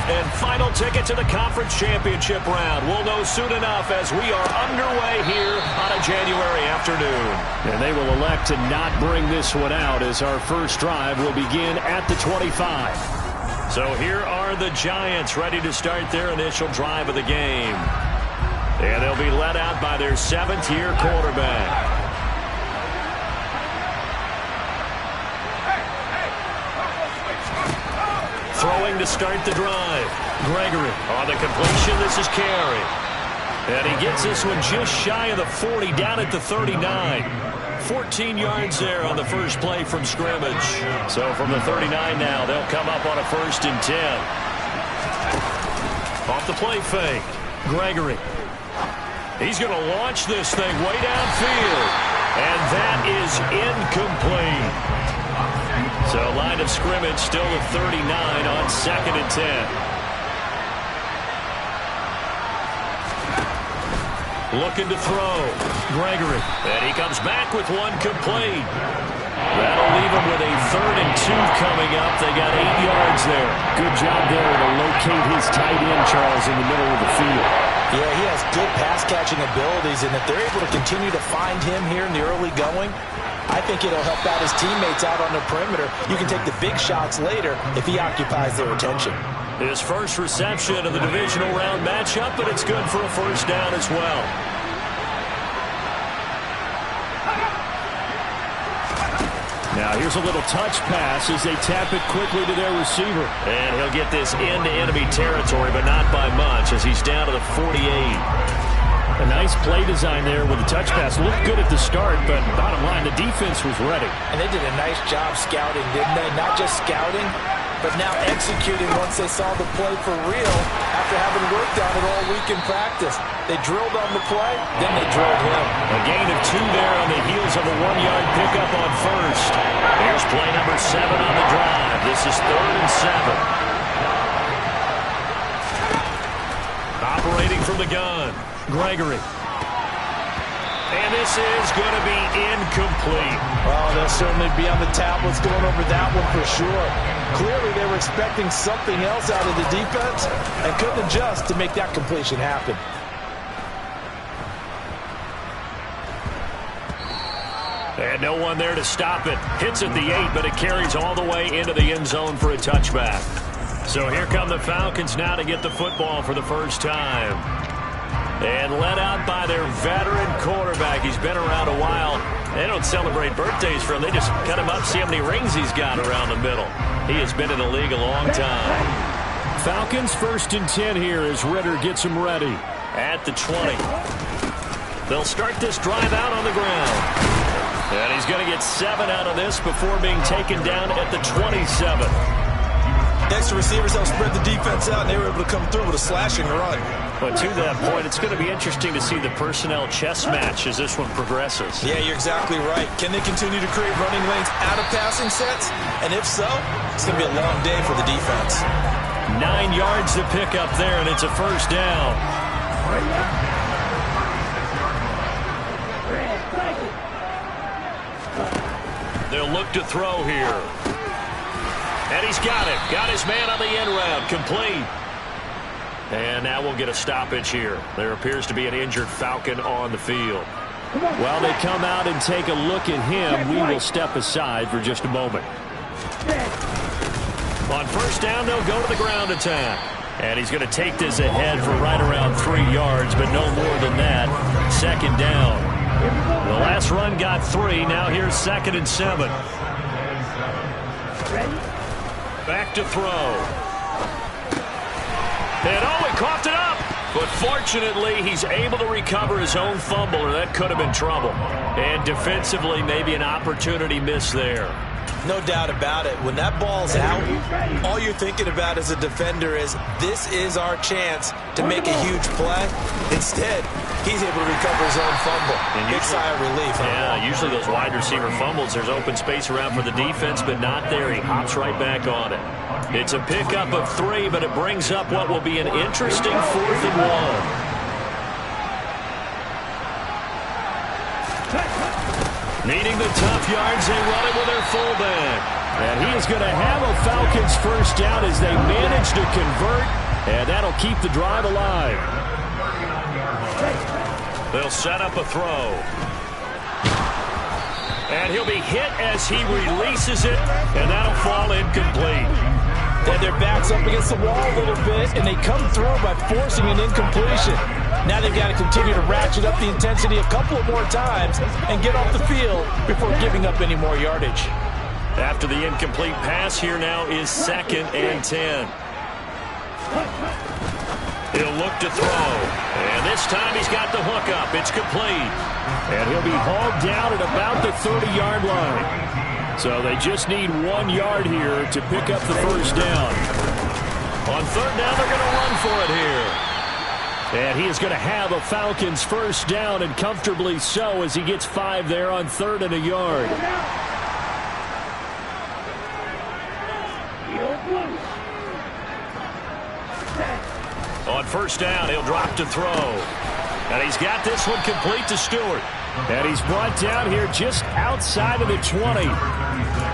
and final ticket to the conference championship round. We'll know soon enough as we are underway here on a January afternoon. And they will elect to not bring this one out as our first drive will begin at the 25. So here are the Giants ready to start their initial drive of the game. And they'll be led out by their 7th-year quarterback. Throwing to start the drive. Gregory on the completion. This is Carey. And he gets this one just shy of the 40, down at the 39. 14 yards there on the first play from scrimmage. So from the 39 now, they'll come up on a 1st and 10. Off the play fake. Gregory. He's going to launch this thing way downfield. And that is incomplete. So line of scrimmage still at 39 on 2nd and 10. Looking to throw. Gregory. And he comes back with one complete. That'll leave him with a 3rd and 2 coming up. They got 8 yards there. Good job there to locate his tight end, Charles, in the middle of the field. Yeah, he has good pass-catching abilities, and if they're able to continue to find him here in the early going, I think it'll help out his teammates out on the perimeter. You can take the big shots later if he occupies their attention. His first reception of the divisional round matchup, but it's good for a 1st down as well. Now here's a little touch pass as they tap it quickly to their receiver. And he'll get this into enemy territory, but not by much as he's down to the 48. A nice play design there with the touch pass. Looked good at the start, but bottom line, the defense was ready. And they did a nice job scouting, didn't they? Not just scouting, but now executing once they saw the play for real after having worked on it all week in practice. They drilled on the play, then they drilled him. A gain of 2 there on the heels of a 1-yard pickup on 1st. Here's play number 7 on the drive. This is 3rd and 7. Operating from the gun. Gregory. And this is going to be incomplete. Well, they'll certainly be on the tablets going over that one for sure. Clearly, they were expecting something else out of the defense and couldn't adjust to make that completion happen. And no one there to stop it. Hits at the 8, but it carries all the way into the end zone for a touchback. So here come the Falcons now to get the football for the first time. And led out by their veteran quarterback. He's been around a while. They don't celebrate birthdays for him. They just cut him up, see how many rings he's got around the middle. He has been in the league a long time. Falcons 1st and 10 here as Ritter gets him ready. At the 20. They'll start this drive out on the ground. And he's going to get 7 out of this before being taken down at the 27. Extra receivers help spread the defense out, and they were able to come through with a slashing run. But to that point, it's going to be interesting to see the personnel chess match as this one progresses. Yeah, you're exactly right. Can they continue to create running lanes out of passing sets? And if so, it's going to be a long day for the defense. 9 yards to pick up there, and it's a 1st down. They'll look to throw here. And he's got it. Got his man on the end route. Complete. And now we'll get a stoppage here. There appears to be an injured Falcon on the field. While they come out and take a look at him, we will step aside for just a moment. On 1st down, they'll go to the ground attack. And he's going to take this ahead for right around 3 yards, but no more than that. 2nd down. The last run got 3. Now here's 2nd and 7. Back to throw. And he coughed it up. But fortunately, he's able to recover his own fumble, or that could have been trouble. And defensively, maybe an opportunity missed there. No doubt about it. When that ball's out, all you're thinking about as a defender is, this is our chance to make a huge play. Instead, he's able to recover his own fumble. Big sigh of relief. Yeah, usually those wide receiver fumbles, there's open space around for the defense, but not there. He hops right back on it. It's a pickup of 3, but it brings up what will be an interesting 4th and 1. Needing the tough yards, they run it with their fullback. And he is going to have a Falcons first down as they manage to convert, and that'll keep the drive alive. They'll set up a throw. And he'll be hit as he releases it, and that'll fall incomplete. And their back's up against the wall a little bit, and they come through by forcing an incompletion. Now they've got to continue to ratchet up the intensity a couple of more times and get off the field before giving up any more yardage. After the incomplete pass, here now is 2nd and 10. He'll look to throw. And this time he's got the hook up. It's complete. And he'll be hauled down at about the 30-yard line. So they just need 1 yard here to pick up the first down. On 3rd down, they're going to run for it here. And he is going to have a Falcons first down, and comfortably so, as he gets 5 there on 3rd and a yard. On 1st down, he'll drop to throw. And he's got this one complete to Stewart. And he's brought down here just outside of the 20.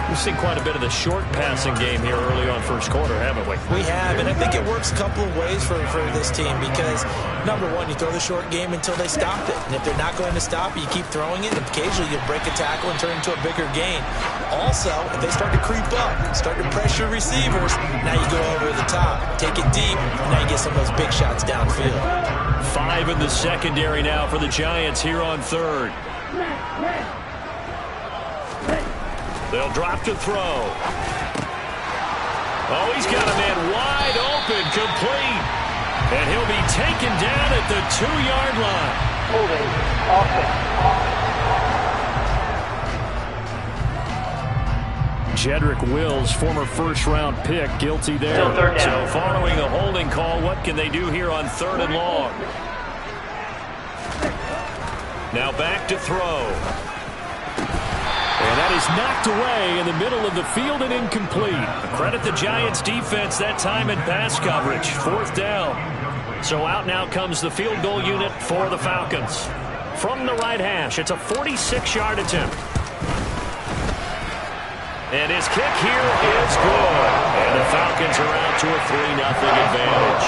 We've seen quite a bit of the short passing game here early on first quarter, haven't we? We have, and I think it works a couple of ways for this team because, number one, you throw the short game until they stop it. And if they're not going to stop it, you keep throwing it, and occasionally you'll break a tackle and turn it into a bigger gain. Also, if they start to creep up, start to pressure receivers, now you go over the top, take it deep, and now you get some of those big shots downfield. 5 in the secondary now for the Giants here on 3rd. They'll drop to throw. Oh, he's got a man wide open, complete. And he'll be taken down at the 2-yard line. Jedrick Wills, former first-round pick, guilty there. So following a holding call, what can they do here on 3rd and long? Now back to throw. And that is knocked away in the middle of the field and incomplete. Credit the Giants defense that time in pass coverage. 4th down. So out now comes the field goal unit for the Falcons. From the right hash, it's a 46-yard attempt. And his kick here is good. And the Falcons are out to a 3-0 advantage.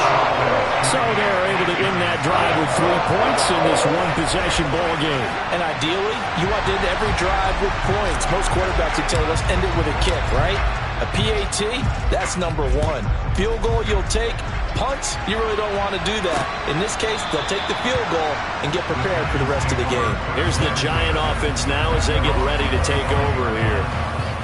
So they're able to end that drive with 3 points in this one-possession ball game. And ideally, you want to end every drive with points. Most quarterbacks would tell you, let's end it with a kick, right? A PAT, that's number 1. Field goal, you'll take. Punts, you really don't want to do that. In this case, they'll take the field goal and get prepared for the rest of the game. Here's the Giant offense now as they get ready to take over here.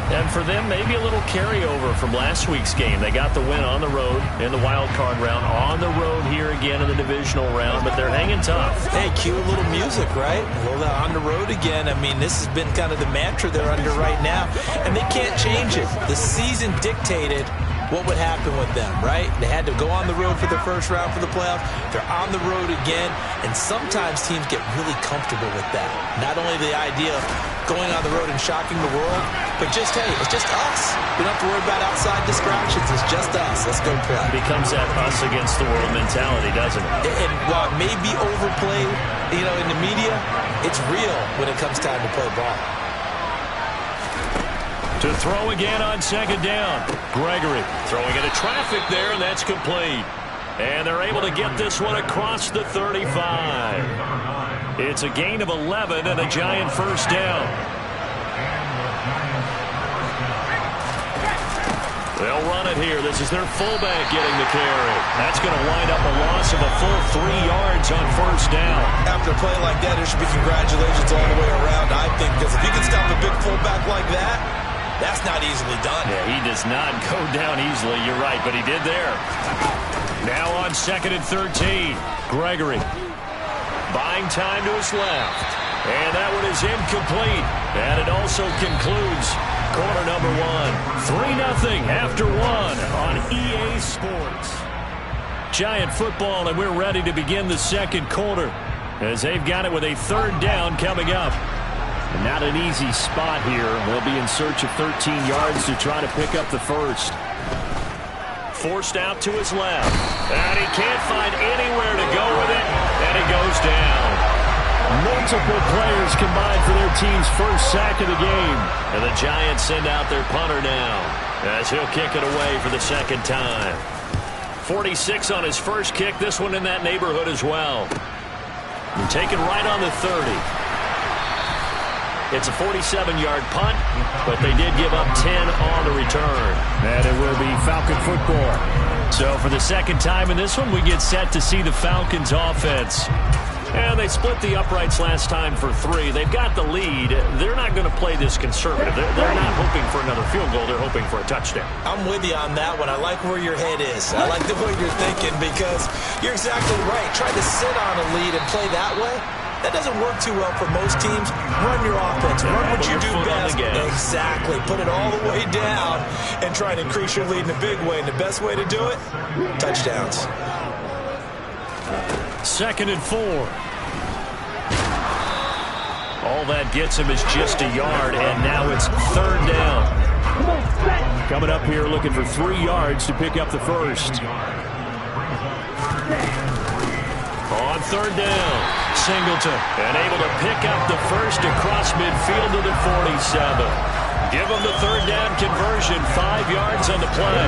And for them, maybe a little carryover from last week's game. They got the win on the road in the wild card round, on the road here again in the divisional round, but they're hanging tough. Hey, cue a little music, right? Well, on the road again. I mean, this has been kind of the mantra they're under right now, and they can't change it. The season dictated what would happen with them, right? They had to go on the road for the first round for the playoffs. They're on the road again, and sometimes teams get really comfortable with that. Not only the idea of going on the road and shocking the world, but just, hey, it's just us. We don't have to worry about outside distractions. It's just us. Let's go play. It becomes that us against the world mentality, doesn't it? And while it may be overplayed, in the media, it's real when it comes time to play ball. To throw again on 2nd down. Gregory throwing into traffic there, and that's complete. And they're able to get this one across the 35. It's a gain of 11 and a Giant first down. They'll run it here. This is their fullback getting the carry. That's going to wind up a loss of a full 3 yards on 1st down. After a play like that, there should be congratulations all the way around, I think, because if you can stop a big fullback like that, that's not easily done. Yeah, he does not go down easily. You're right, but he did there. Now on 2nd and 13, Gregory buying time to his left. And that one is incomplete. And it also concludes quarter number 1. 3-0 after 1 on EA Sports. Giant football, and we're ready to begin the 2nd quarter as they've got it with a 3rd down coming up. Not an easy spot here. They'll be in search of 13 yards to try to pick up the first. Forced out to his left. And he can't find anywhere to go with it. And he goes down. Multiple players combined for their team's first sack of the game. And the Giants send out their punter now as he'll kick it away for the second time. 46 on his first kick. This one in that neighborhood as well. And taken right on the 30. It's a 47-yard punt, but they did give up 10 on the return. And it will be Falcon football. So for the second time in this one, we get set to see the Falcons offense. And they split the uprights last time for 3. They've got the lead. They're not going to play this conservative. They're not hoping for another field goal. They're hoping for a touchdown. I'm with you on that one. I like where your head is. I like the way you're thinking because you're exactly right. Trying to sit on a lead and play that way, that doesn't work too well for most teams. Run your offense. Run what you do best. Exactly. Put it all the way down and try and increase your lead in a big way. And the best way to do it, touchdowns. 2nd and 4. All that gets him is just a yard, and now it's 3rd down. Coming up here looking for 3 yards to pick up the first. On 3rd down, Singleton, and able to pick up the first across midfield to the 47. Give him the 3rd down conversion, 5 yards on the play.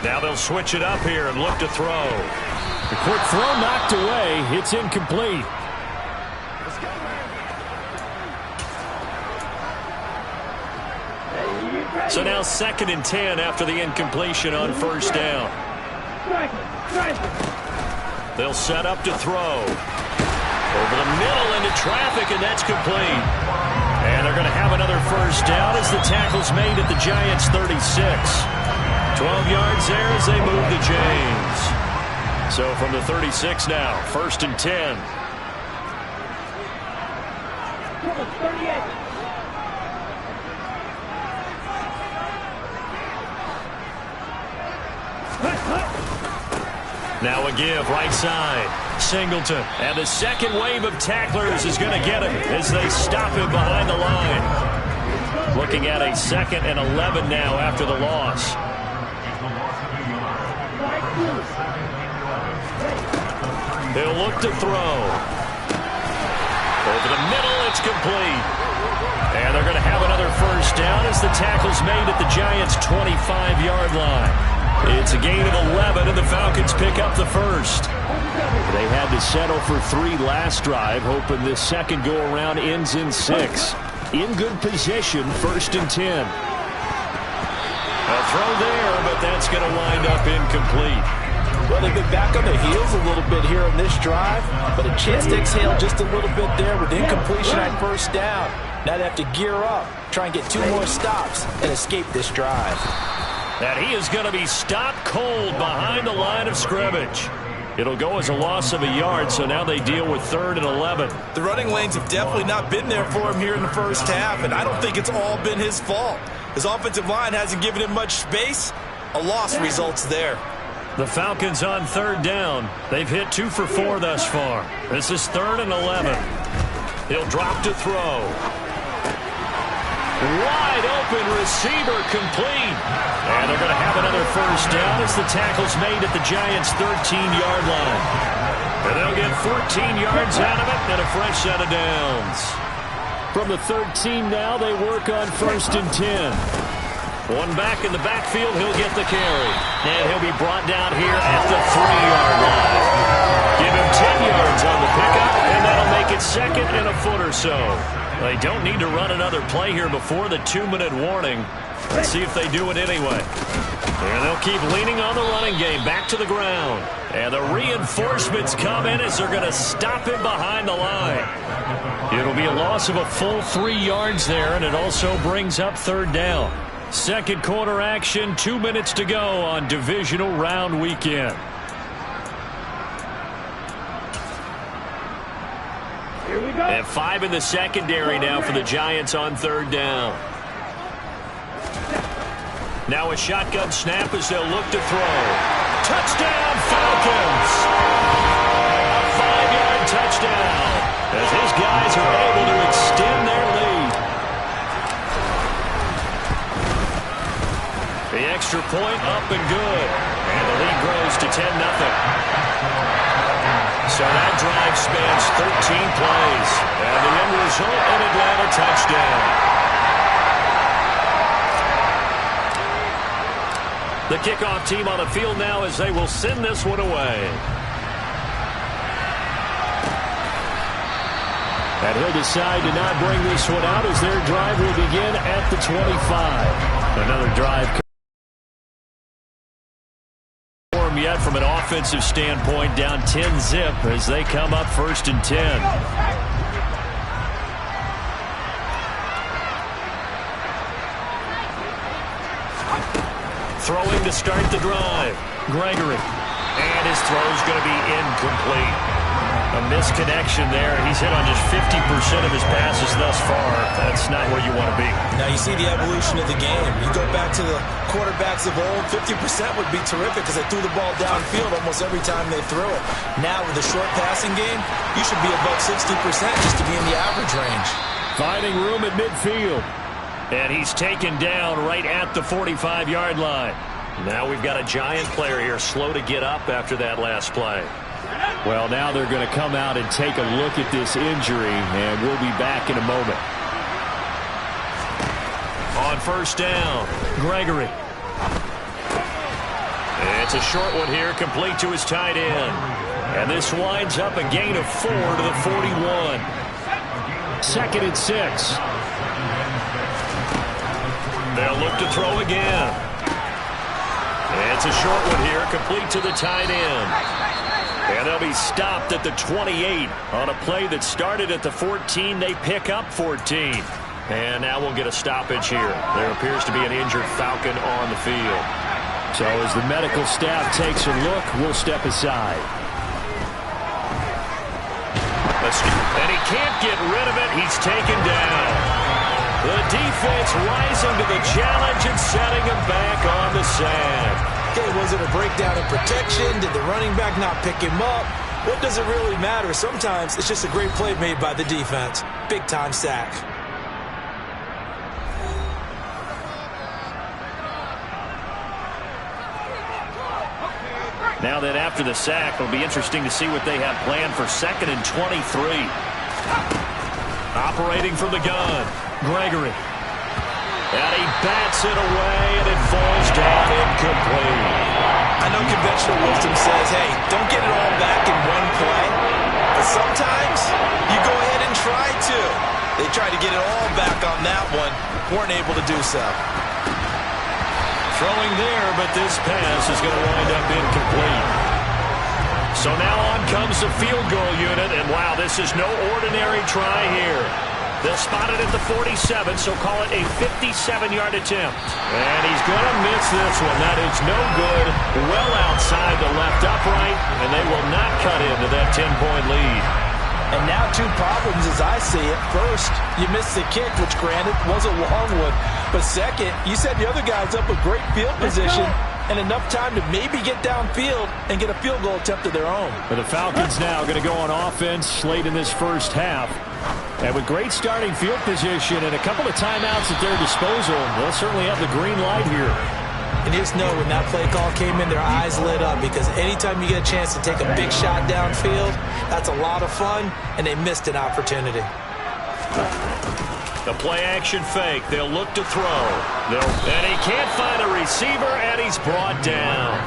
Now they'll switch it up here and look to throw. The quick throw knocked away. It's incomplete. So now 2nd and 10 after the incompletion on 1st down. They'll set up to throw. Over the middle into traffic, and that's complete. And they're going to have another 1st down as the tackle's made at the Giants' 36. 12 yards there as they move the chains. So from the 36 now, 1st and 10. Now a give, right side. Singleton. And the second wave of tacklers is going to get him as they stop him behind the line. Looking at a 2nd and 11 now after the loss. They'll look to throw. Over the middle, it's complete. And they're going to have another 1st down as the tackle's made at the Giants' 25-yard line. It's a gain of 11, and the Falcons pick up the first. They had to settle for 3 last drive, hoping this second go-around ends in 6. In good position, 1st and 10. A throw there, but that's going to wind up incomplete. Well, they've been back on their heels a little bit here on this drive, but a chance to exhale just a little bit there with incompletion on 1st down. Now they have to gear up, try and get 2 more stops, and escape this drive. And he is going to be stopped cold behind the line of scrimmage. It'll go as a loss of a yard, so now they deal with 3rd and 11. The running lanes have definitely not been there for him here in the first half, and I don't think it's all been his fault. His offensive line hasn't given him much space. A loss results there. The Falcons on 3rd down. They've hit 2 for 4 thus far. This is 3rd and 11. He'll drop to throw. Wide open receiver complete. And they're going to have another 1st down as the tackle's made at the Giants' 13-yard line. And they'll get 14 yards out of it and a fresh set of downs. From the 13 now, they work on 1st and 10. One back in the backfield, he'll get the carry. And he'll be brought down here at the 3-yard line. Give him 10 yards on the pickup, and that'll make it 2nd and a foot or so. They don't need to run another play here before the 2-minute warning. Let's see if they do it anyway. And they'll keep leaning on the running game, back to the ground. And the reinforcements come in as they're going to stop him behind the line. It'll be a loss of a full 3 yards there, and it also brings up 3rd down. Second quarter action, 2 minutes to go on divisional round weekend. Here we go. And 5 in the secondary now for the Giants on 3rd down. Now a shotgun snap as they'll look to throw. Touchdown, Falcons! A 5-yard touchdown as his guys are able to extend their lead. point up and good. And the lead grows to 10-0. So that drive spans 13 plays. And the end result, an Atlanta touchdown. The kickoff team on the field now as they will send this one away. And he'll decide to not bring this one out as their drive will begin at the 25. Another drive yet from an offensive standpoint, down 10-zip as they come up 1st and 10. Throwing to start the drive. Gregory. And his throw's going to be incomplete. A misconnection there. He's hit on just 50% of his passes thus far. That's not where you want to be. Now you see the evolution of the game. You go back to the quarterbacks of old, 50% would be terrific because they threw the ball downfield almost every time they threw it. Now with the short passing game, you should be above 60% just to be in the average range. Finding room at midfield. And he's taken down right at the 45-yard line. Now we've got a giant player here slow to get up after that last play. Well, now they're going to come out and take a look at this injury, and we'll be back in a moment. On 1st down, Gregory. It's a short one here, complete to his tight end. And this winds up a gain of 4 to the 41. 2nd and 6. They'll look to throw again. It's a short one here, complete to the tight end. And they'll be stopped at the 28 on a play that started at the 14. They pick up 14. And now we'll get a stoppage here. There appears to be an injured Falcon on the field. So as the medical staff takes a look, we'll step aside. And he can't get rid of it. He's taken down. The defense rising to the challenge and setting him back on the sand. Okay, was it a breakdown in protection? Did the running back not pick him up? What does it really matter? Sometimes it's just a great play made by the defense. Big-time sack. Now that after the sack, it'll be interesting to see what they have planned for 2nd and 23. Operating from the gun, Gregory. And he bats it away, and it falls down incomplete. I know conventional wisdom says, hey, don't get it all back in one play. But sometimes you go ahead and try to. They tried to get it all back on that one. Weren't able to do so. Throwing there, but this pass is going to wind up incomplete. So now on comes the field goal unit, and wow, this is no ordinary try here. They'll spot it at the 47, so call it a 57-yard attempt. And he's going to miss this one. That is no good. Well outside the left upright, and they will not cut into that 10-point lead. And now 2 problems as I see it. First, you missed the kick, which granted was a long one. But second, you set the other guys up with great field position and enough time to maybe get downfield and get a field goal attempt of their own. But the Falcons now going to go on offense late in this first half. And with great starting field position and a couple of timeouts at their disposal, they'll certainly have the green light here. And just know when that play call came in, their eyes lit up because anytime you get a chance to take a big shot downfield, that's a lot of fun, and they missed an opportunity. The play-action fake. They'll look to throw. And he can't find a receiver, and he's brought down.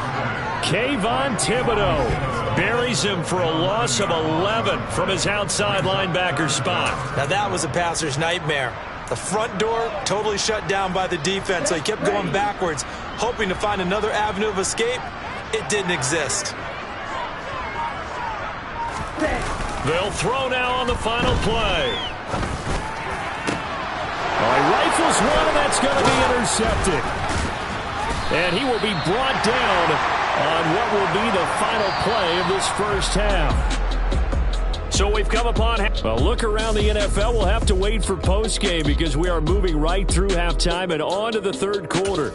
Kayvon Thibodeau buries him for a loss of 11 from his outside linebacker spot. Now that was a passer's nightmare. The front door totally shut down by the defense, so he kept going backwards, hoping to find another avenue of escape. It didn't exist. They'll throw now on the final play. He rifles one, and that's going to be intercepted. And he will be brought down on what will be the final play of this first half. So we've come upon a look around the NFL. We'll have to wait for postgame because we are moving right through halftime and on to the third quarter.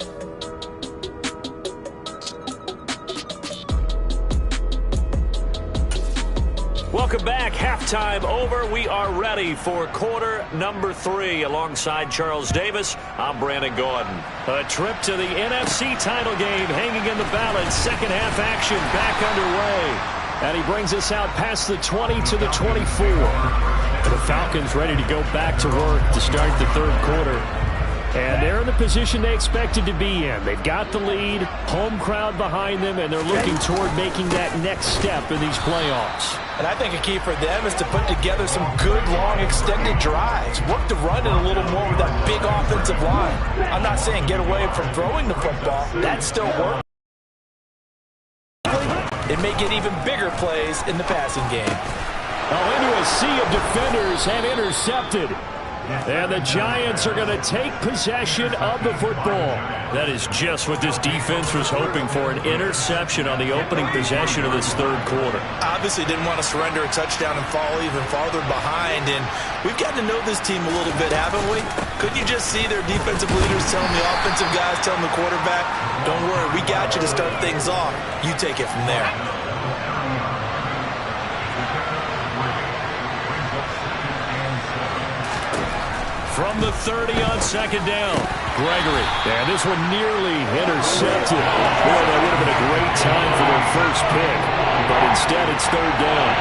Welcome back. Halftime over. We are ready for quarter number 3. Alongside Charles Davis, I'm Brandon Gordon. A trip to the NFC title game hanging in the balance. Second half action back underway. And he brings us out past the 20 to the 24. The Falcons ready to go back to work to start the third quarter. And they're in the position they expected to be in. They've got the lead, home crowd behind them, and they're looking toward making that next step in these playoffs. And I think a key for them is to put together some good, long, extended drives. Work the run in a little more with that big offensive line. I'm not saying get away from throwing the football. That's still work. It may get even bigger plays in the passing game. Into a sea of defenders and intercepted. And the Giants are going to take possession of the football. That is just what this defense was hoping for, an interception on the opening possession of this third quarter. Obviously didn't want to surrender a touchdown and fall even farther behind. And we've gotten to know this team a little bit, haven't we? Could you just see their defensive leaders telling the offensive guys, telling the quarterback, don't worry, we got you to start things off. You take it from there. From the 30 on second down, Gregory. And this one nearly intercepted. Boy, that would have been a great time for their first pick. But instead, it's third down.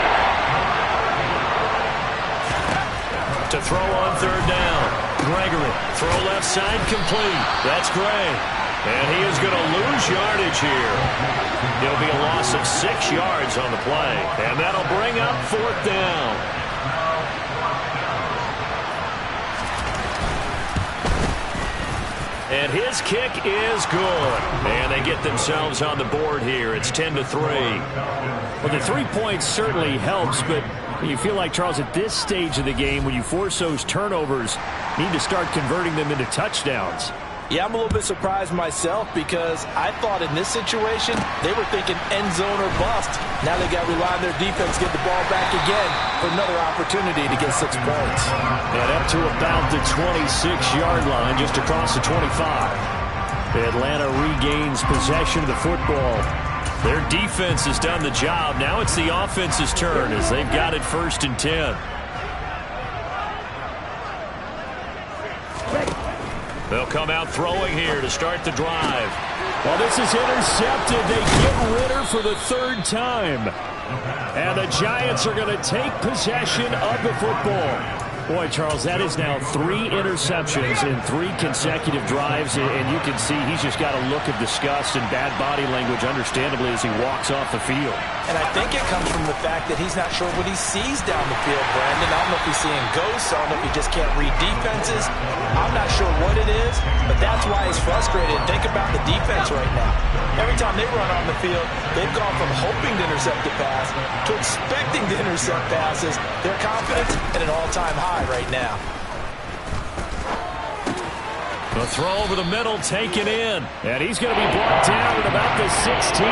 To throw on third down, Gregory. Throw left side complete. That's Gray. And he is going to lose yardage here. It'll be a loss of 6 yards on the play. And that'll bring up fourth down. And his kick is good. And they get themselves on the board here. It's 10-3. Well, the 3 points certainly helps, but you feel like, Charles, at this stage of the game, when you force those turnovers, need to start converting them into touchdowns. Yeah, I'm a little bit surprised myself because I thought in this situation they were thinking end zone or bust. Now they got to rely on their defense, get the ball back again for another opportunity to get 6 points. And up to about the 26-yard line, just across the 25. Atlanta regains possession of the football. Their defense has done the job. Now it's the offense's turn as they've got it 1st and 10. They'll come out throwing here to start the drive. Well, this is intercepted. They get Ritter for the 3rd time. And the Giants are going to take possession of the football. Boy, Charles, that is now 3 interceptions in 3 consecutive drives, and you can see he's just got a look of disgust and bad body language, understandably, as he walks off the field. And I think it comes from the fact that he's not sure what he sees down the field, Brandon. I don't know if he's seeing ghosts. I don't know if he just can't read defenses. I'm not sure what it is, but that's why he's frustrated. Think about the defense right now. Every time they run on the field, they've gone from hoping to intercept the pass to expecting to intercept passes. Their confidence at an all-time high right now. The throw over the middle taken in. And he's going to be brought down at about the 16.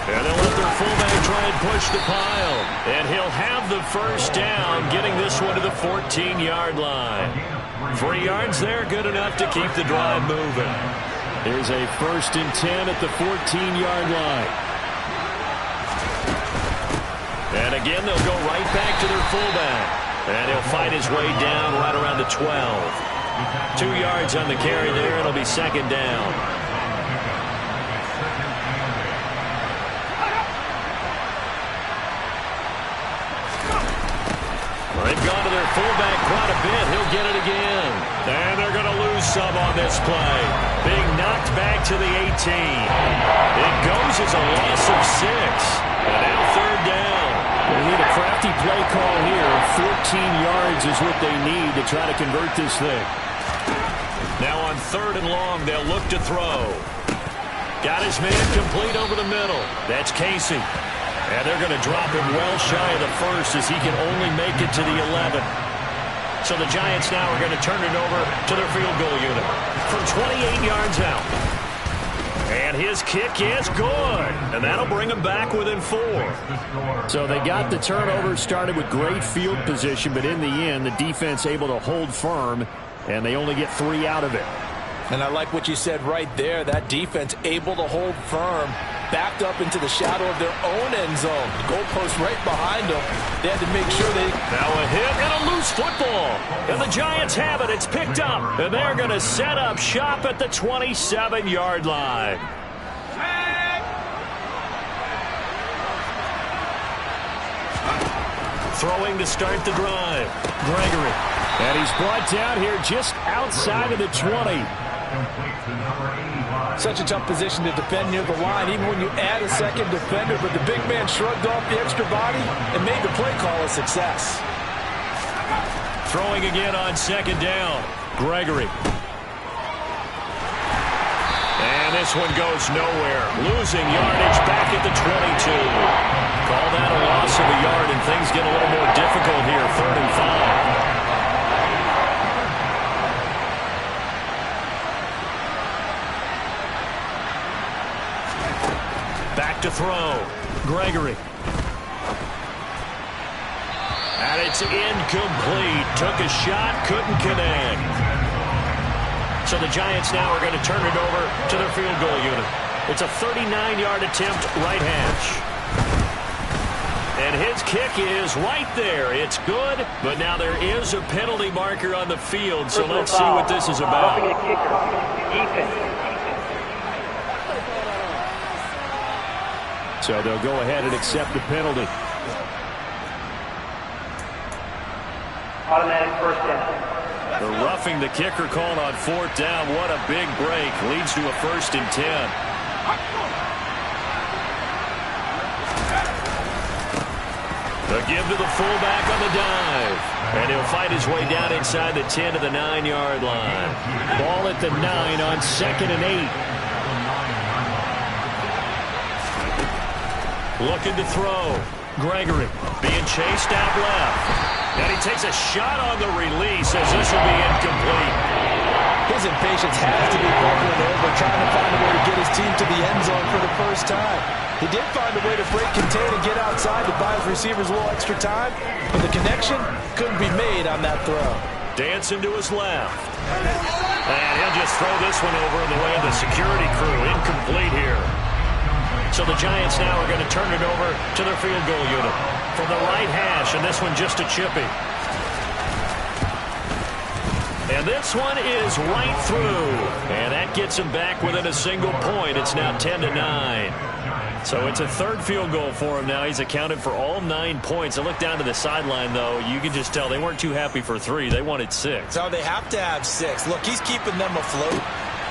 And they'll let their fullback try and push the pile. And he'll have the first down, getting this one to the 14-yard line. 3 yards there, good enough to keep the drive moving. Here's a 1st and 10 at the 14-yard line. And again, they'll go right back to their fullback. And he'll fight his way down right around the 12. 2 yards on the carry there. It'll be 2nd down. They've gone to their fullback quite a bit. He'll get it again. And they're going to lose some on this play. Being knocked back to the 18. It goes as a loss of 6. And now 3rd down. They need a crafty play call here. 14 yards is what they need to try to convert this thing. Now on 3rd and long, they'll look to throw. Got his man complete over the middle. That's Casey. And they're going to drop him well shy of the 1st as he can only make it to the 11. So the Giants now are going to turn it over to their field goal unit from 28 yards out. And his kick is good. And that'll bring him back within 4. So they got the turnover started with great field position, but in the end, the defense able to hold firm, and they only get 3 out of it. And I like what you said right there. That defense able to hold firm, backed up into the shadow of their own end zone. The goalpost right behind them. They had to make sure they... Now a hit and a loose football. And the Giants have it. It's picked up. And they're going to set up shop at the 27-yard line. Throwing to start the drive. Gregory. And he's brought down here just outside of the 20. Such a tough position to defend near the line, even when you add a second defender. But the big man shrugged off the extra body and made the play call a success. Throwing again on second down. Gregory. And this one goes nowhere. Losing yardage back at the 22. Call that a loss of a yard, and things get a little more difficult here. 3rd and 5. Back to throw. Gregory. And it's incomplete. Took a shot, couldn't connect. So the Giants now are going to turn it over to their field goal unit. It's a 39-yard attempt, right hash. And his kick is right there. It's good, but now there is a penalty marker on the field, so let's see what this is about. So they'll go ahead and accept the penalty. Automatic first down. The roughing the kicker called on 4th down. What a big break. Leads to a 1st and 10. The give to the fullback on the dive. And he'll fight his way down inside the 10 to the 9-yard line. Ball at the 9 on 2nd and 8. Looking to throw. Gregory being chased out left. And he takes a shot on the release as this will be incomplete. His impatience has to be bubbling over, trying to find a way to get his team to the end zone for the first time. He did find a way to break contain and get outside to buy his receivers a little extra time, but the connection couldn't be made on that throw. Dancing to his left. And he'll just throw this one over in the way of the security crew. Incomplete here. So the Giants now are going to turn it over to their field goal unit from the right hash, and this one just a chippy. And this one is right through. And that gets him back within a single point. It's now 10-9. So it's a 3rd field goal for him now. He's accounted for all 9 points. I look down to the sideline, though. You can just tell they weren't too happy for 3. They wanted 6. So they have to have 6. Look, he's keeping them afloat,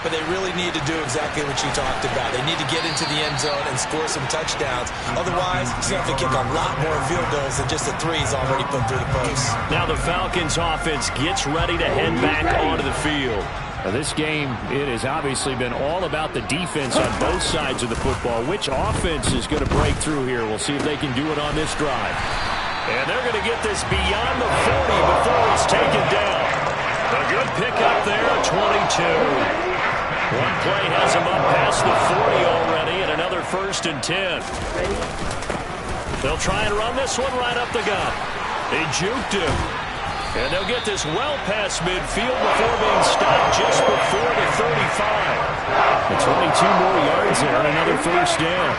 but they really need to do exactly what you talked about. They need to get into the end zone and score some touchdowns. Otherwise, he's going to have to kick a lot more field goals than just the 3s already put through the post. Now the Falcons offense gets ready to head back onto the field. Now this game, it has obviously been all about the defense on both sides of the football. Which offense is going to break through here? We'll see if they can do it on this drive. And they're going to get this beyond the 40 before he's taken down. A good pickup there, 22. One play has him up past the 40 already, and another 1st and 10. They'll try and run this one right up the gut. They juked him. And they'll get this well past midfield before being stopped just before the 35. The 22 more yards there, and another 1st down.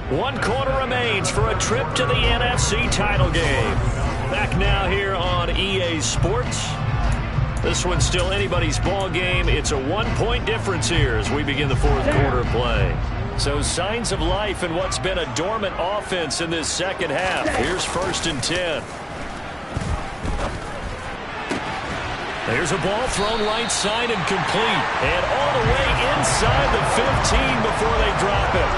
1 quarter remains for a trip to the NFC title game. Back now here on EA Sports. This one's still anybody's ball game. It's a 1-point difference here as we begin the 4th quarter play. So signs of life in what's been a dormant offense in this second half. Here's 1st and 10. There's a ball thrown right side and complete. And all the way inside the 15 before they drop it.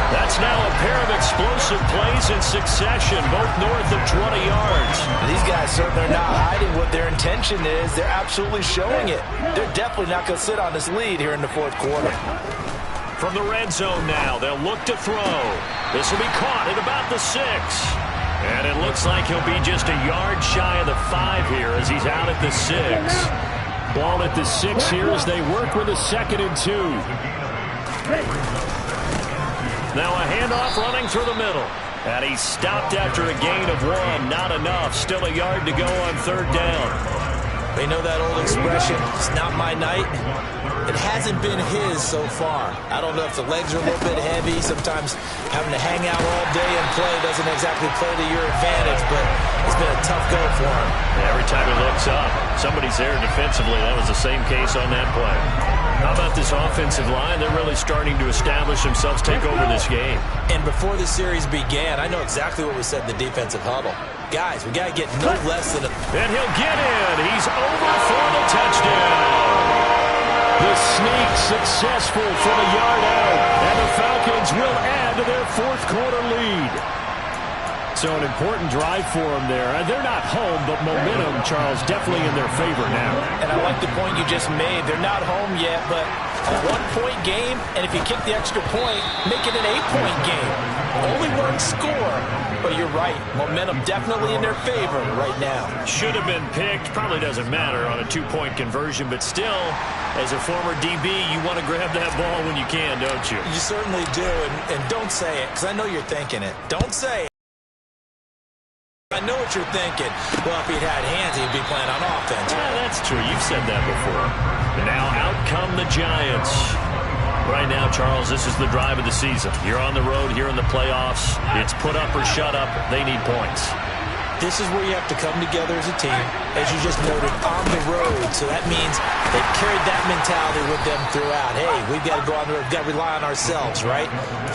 That's now a pair of explosive plays in succession, both north of 20 yards. These guys certainly are not hiding what their intention is. They're absolutely showing it. They're definitely not going to sit on this lead here in the 4th quarter. From the red zone now, they'll look to throw. This will be caught at about the 6. And it looks like he'll be just a yard shy of the 5 here as he's out at the 6. Ball at the 6 here as they work with a 2nd and 2. Now a handoff running through the middle. And he's stopped after a gain of 1. Not enough. Still a yard to go on 3rd down. They know that old expression, it's not my night. It hasn't been his so far. I don't know if the legs are a little bit heavy. Sometimes having to hang out all day and play doesn't exactly play to your advantage, but it's been a tough go for him. Every time he looks up, somebody's there defensively. That was the same case on that play. How about this offensive line? They're really starting to establish themselves, take over this game. And before the series began, I know exactly what we said in the defensive huddle. Guys, we got to get no less than a... And he'll get in. He's over for the touchdown. The sneak successful from a yard out. And the Falcons will add to their 4th quarter lead. So an important drive for them there. They're not home, but momentum, Charles, definitely in their favor now. And I like the point you just made. They're not home yet, but a 1-point game, and if you kick the extra point, make it an 8-point game. Only 1 score, but you're right. Momentum definitely in their favor right now. Should have been picked. Probably doesn't matter on a 2-point conversion, but still, as a former DB, you want to grab that ball when you can, don't you? You certainly do, and don't say it, because I know you're thinking it. Don't say it. I know what you're thinking. Well, if he'd had hands, he'd be playing on offense. Yeah, that's true. You've said that before. And now out come the Giants. Right now, Charles, this is the drive of the season. You're on the road here in the playoffs. It's put up or shut up. They need points. This is where you have to come together as a team, as you just noted, on the road. So that means they've carried that mentality with them throughout. Hey, we've got to go on the road. We've got to rely on ourselves, right?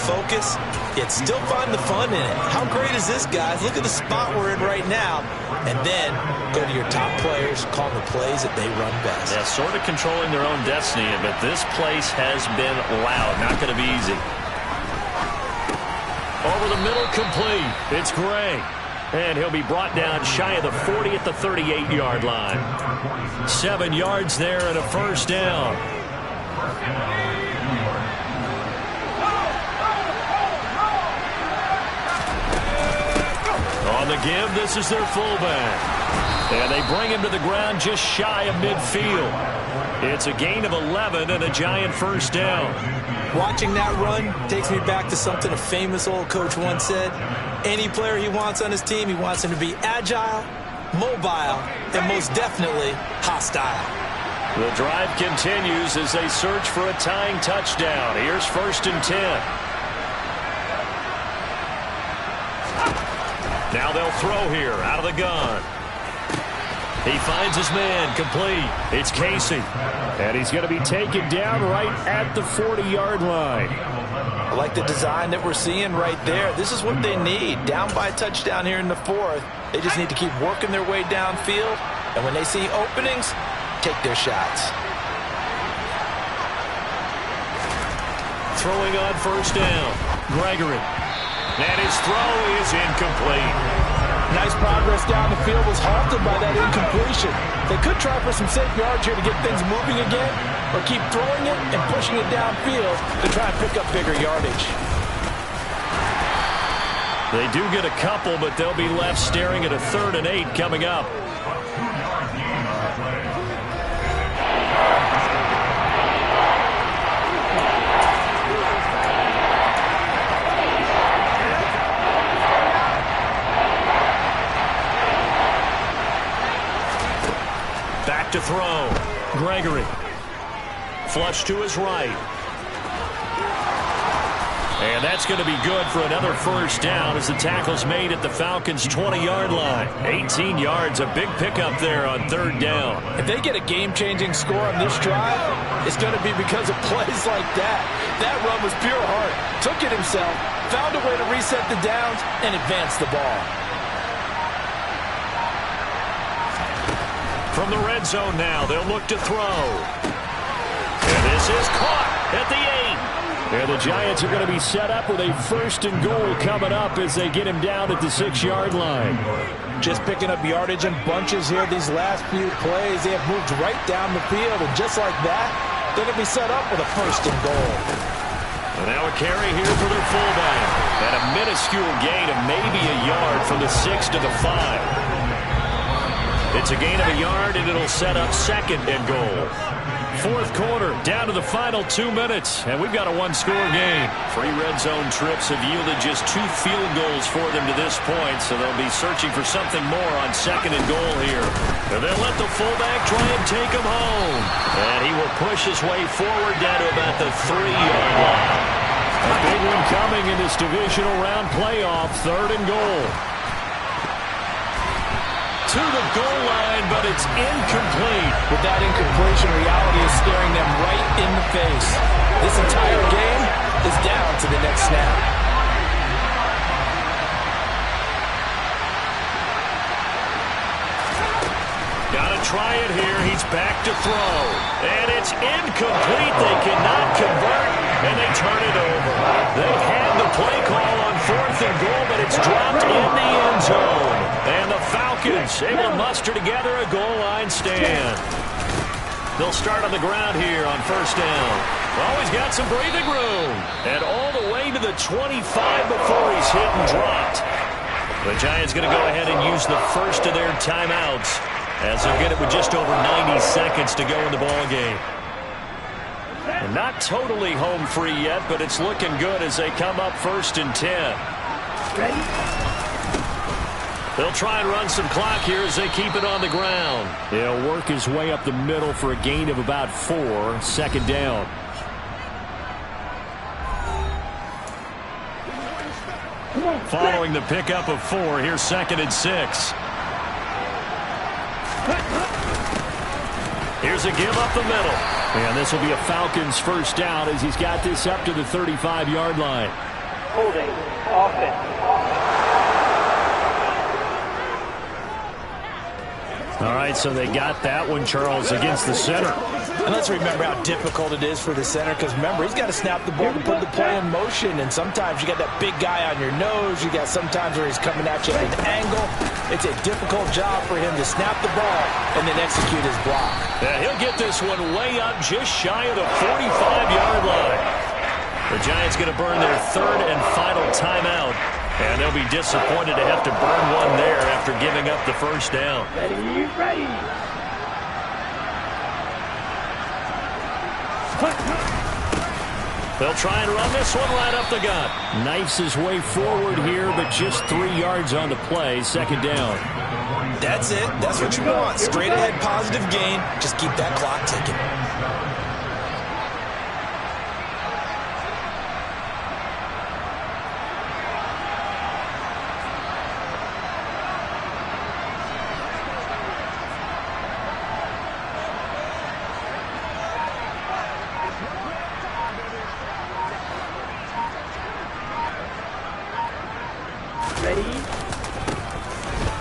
Focus, yet still find the fun in it. How great is this, guys? Look at the spot we're in right now. And then go to your top players, call the plays that they run best. Yeah, sort of controlling their own destiny, but this place has been loud. Not going to be easy. Over the middle, complete. It's Gray. And he'll be brought down shy of the 40 at the 38-yard line. 7 yards there and a 1st down. On the give, this is their fullback. And they bring him to the ground just shy of midfield. It's a gain of 11 and a Giant 1st down. Watching that run takes me back to something a famous old coach once said. Any player he wants on his team, he wants him to be agile, mobile, and most definitely hostile. The drive continues as they search for a tying touchdown. Here's 1st and 10. Now they'll throw here out of the gun. He finds his man, complete. It's Casey. And he's going to be taken down right at the 40-yard line. I like the design that we're seeing right there. This is what they need. Down by a touchdown here in the 4th. They just need to keep working their way downfield. And when they see openings, take their shots. Throwing on 1st down. Gregory. And his throw is incomplete. Nice progress down the field was halted by that incompletion. They could try for some safe yards here to get things moving again, or keep throwing it and pushing it downfield to try and pick up bigger yardage. They do get a couple, but they'll be left staring at a 3rd and 8 coming up. To throw. Gregory. Flush to his right. And that's going to be good for another first down as the tackle's made at the Falcons' 20-yard line. 18 yards, a big pickup there on third down. If they get a game-changing score on this drive, it's going to be because of plays like that. That run was pure heart. Took it himself, found a way to reset the downs, and advance the ball. From the red zone now, they'll look to throw. And this is caught at the 8. And the Giants are going to be set up with a first and goal coming up as they get him down at the 6-yard line. Just picking up yardage in bunches here these last few plays. They have moved right down the field, and just like that, they're going to be set up with a first and goal. And now a carry here for their fullback. And a minuscule gain of maybe a yard from the 6 to the 5. It's a gain of a yard, and it'll set up second and goal. Fourth quarter, down to the final 2 minutes, and we've got a one-score game. 3 red zone trips have yielded just 2 field goals for them to this point, so they'll be searching for something more on second and goal here. And they'll let the fullback try and take him home. And he will push his way forward down to about the 3-yard line. A big one coming in this divisional round playoff, third and goal. To the goal line, but it's incomplete. With that incompletion, reality is staring them right in the face. This entire game is down to the next snap. Gotta try it here. He's back to throw. And it's incomplete. They cannot convert, and they turn it over. They had the play call on fourth and goal, but it's dropped in the end zone. And the Falcons able to muster together a goal line stand. They'll start on the ground here on first down. Always got some breathing room. And all the way to the 25 before he's hit and dropped. The Giants going to go ahead and use the first of their timeouts as they'll get it with just over 90 seconds to go in the ball game. And not totally home free yet, but it's looking good as they come up first and 10. Ready? They'll try and run some clock here as they keep it on the ground. He'll work his way up the middle for a gain of about 4. Second down. Following the pickup of 4, here's second and 6. Here's a give up the middle. And this will be a Falcons first down as he's got this up to the 35-yard line. Holding. Offense. All right, so they got that one, Charles, against the center. And let's remember how difficult it is for the center, because remember, he's got to snap the ball to put the play in motion, and sometimes you got that big guy on your nose. You got sometimes where he's coming at you at an angle. It's a difficult job for him to snap the ball and then execute his block. Yeah, he'll get this one way up just shy of the 45-yard line. The Giants going to burn their third and final timeout. And they'll be disappointed to have to burn one there after giving up the first down. Ready, ready. They'll try and run this one right up the gut. Knifes his way forward here, but just 3 yards on the play. Second down. That's it. That's what you want. Straight ahead, positive gain. Just keep that clock ticking.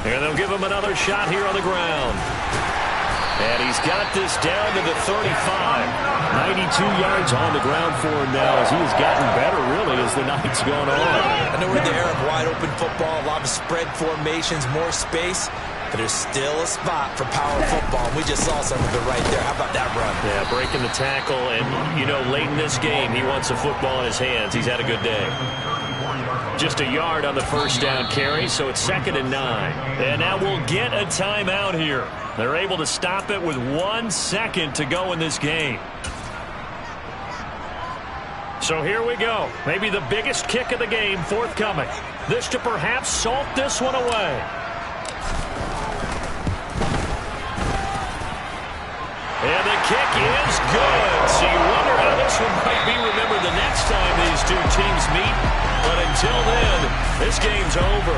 And they'll give him another shot here on the ground. And he's got this down to the 35. 92 yards on the ground for him now as he has gotten better, really, as the night's gone on. I know we're in the era of wide-open football, a lot of spread formations, more space, but there's still a spot for power football. We just saw some of it right there. How about that run? Yeah, breaking the tackle, and, you know, late in this game, he wants the football in his hands. He's had a good day. Just a yard on the first down carry, so it's second and 9. And now we'll get a timeout here. They're able to stop it with 1 second to go in this game. So here we go. Maybe the biggest kick of the game forthcoming. This to perhaps salt this one away. And the kick is good. So you wonder how this one might be remembered the next time these two teams meet. But until then, this game's over.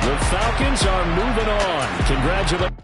The Falcons are moving on. Congratulations.